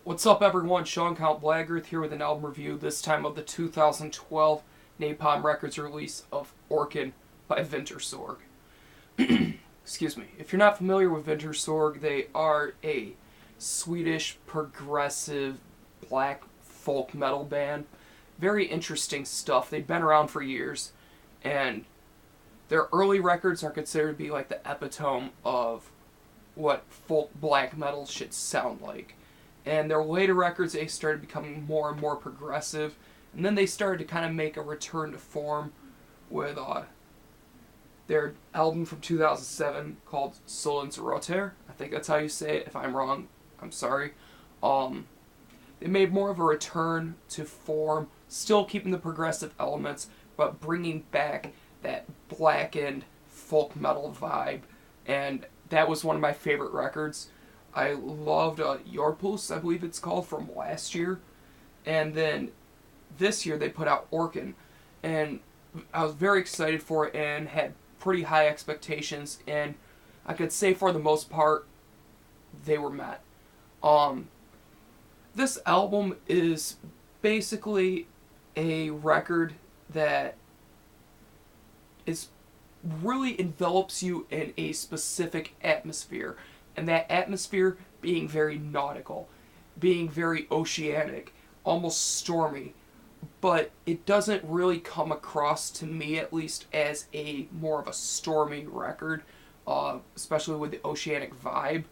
What's up, everyone? Sean Count Blaggerth here with an album review, this time of the 2012 Napalm Records release of Orkan by Vintersorg. Excuse me. If you're not familiar with Vintersorg, they are a Swedish progressive black folk metal band. Very interesting stuff. They've been around for years, and their early records are considered to be like the epitome of what folk black metal should sound like. And their later records, they started becoming more and more progressive. And then they started to kind of make a return to form with their album from 2007 called Solens Roter. I think that's how you say it. If I'm wrong, I'm sorry. They made more of a return to form, still keeping the progressive elements, but bringing back that blackened folk metal vibe. And that was one of my favorite records. I loved Jorpus, I believe it's called, from last year. And then this year they put out Orkan. And I was very excited for it and had pretty high expectations. And I could say for the most part, they were met. This album is basically a record that really envelops you in a specific atmosphere. And that atmosphere being very nautical, being very oceanic, almost stormy. But it doesn't really come across, to me at least, as a more of a stormy record, especially with the oceanic vibe.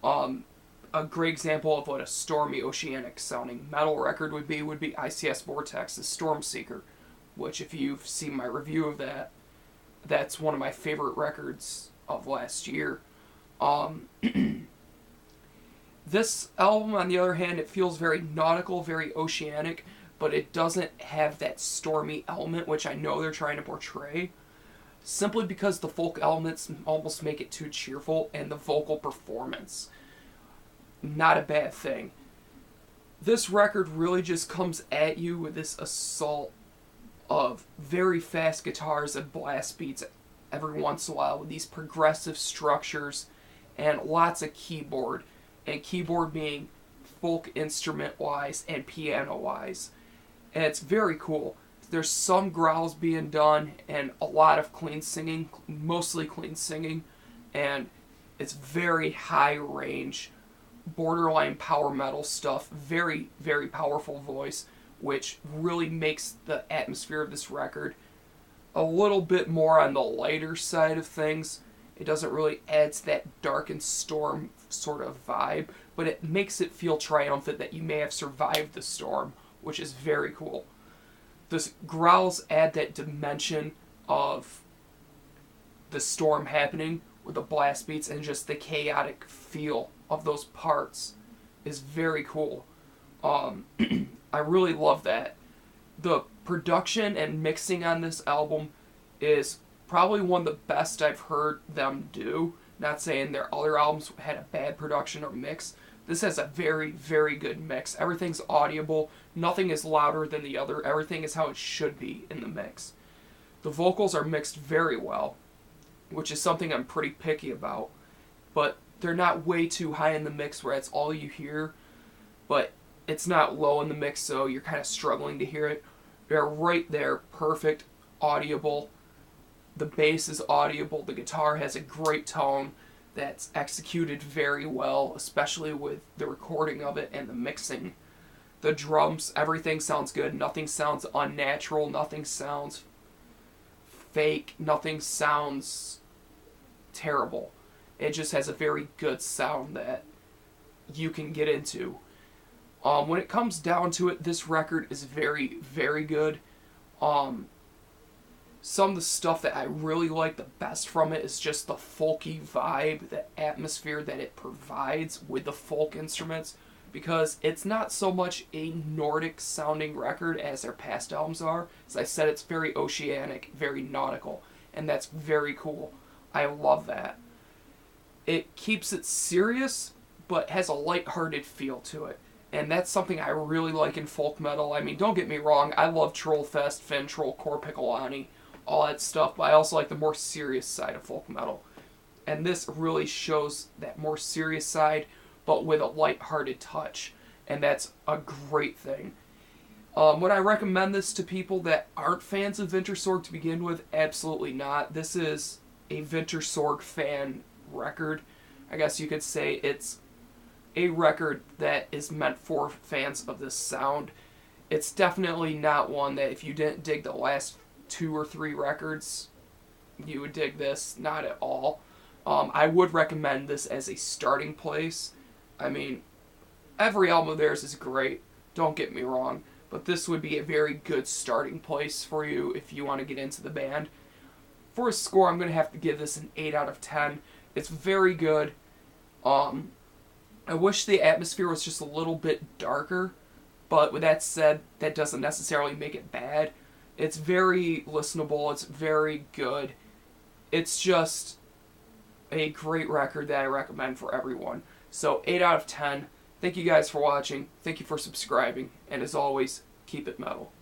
A great example of what a stormy, oceanic sounding metal record would be ICS Vortex's Storm Seeker, which, if you've seen my review of that, that's one of my favorite records of last year. This album, on the other hand, it feels very nautical, very oceanic, but it doesn't have that stormy element, which I know they're trying to portray, simply because the folk elements almost make it too cheerful, and the vocal performance, not a bad thing. This record really just comes at you with this assault of very fast guitars and blast beats every once in a while, with these progressive structures and lots of keyboard, and keyboard being folk instrument wise and piano wise. And it's very cool. There's some growls being done and a lot of clean singing, mostly clean singing, and it's very high range, borderline power metal stuff, very, very powerful voice, which really makes the atmosphere of this record a little bit more on the lighter side of things. It doesn't really add to that dark and storm sort of vibe, but it makes it feel triumphant that you may have survived the storm, which is very cool. The growls add that dimension of the storm happening with the blast beats, and just the chaotic feel of those parts is very cool. I really love that. The production and mixing on this album is probably one of the best I've heard them do. Not saying their other albums had a bad production or mix. This has a very, very good mix. Everything's audible. Nothing is louder than the other. Everything is how it should be in the mix. The vocals are mixed very well, which is something I'm pretty picky about. But they're not way too high in the mix where it's all you hear. But it's not low in the mix, so you're kind of struggling to hear it. They're right there, perfect, audible. The bass is audible. The guitar has a great tone that's executed very well, especially with the recording of it and the mixing. The drums, everything sounds good. Nothing sounds unnatural. Nothing sounds fake. Nothing sounds terrible. It just has a very good sound that you can get into. When it comes down to it, this record is very, very good. Some of the stuff that I really like the best from it is just the folky vibe, the atmosphere that it provides with the folk instruments, because it's not so much a Nordic sounding record as their past albums are. As I said, it's very oceanic, very nautical, and that's very cool. I love that. It keeps it serious, but has a lighthearted feel to it. And that's something I really like in folk metal. I mean, don't get me wrong, I love Trollfest, Finn Troll, Core Piccolani, all that stuff, but I also like the more serious side of folk metal. And this really shows that more serious side, but with a lighthearted touch. and that's a great thing. Would I recommend this to people that aren't fans of Vintersorg to begin with? Absolutely not. This is a Vintersorg fan record. I guess you could say it's a record that is meant for fans of this sound. It's definitely not one that if you didn't dig the last 2 or 3 records, you would dig this. Not at all. I would recommend this as a starting place. I mean, every album of theirs is great, don't get me wrong, but this would be a very good starting place for you if you want to get into the band. For a score, I'm going to have to give this an 8 out of 10. It's very good. I wish the atmosphere was just a little bit darker, but with that said, that doesn't necessarily make it bad. It's very listenable, it's very good. It's just a great record that I recommend for everyone. So 8 out of 10. Thank you guys for watching. Thank you for subscribing. And as always, keep it metal.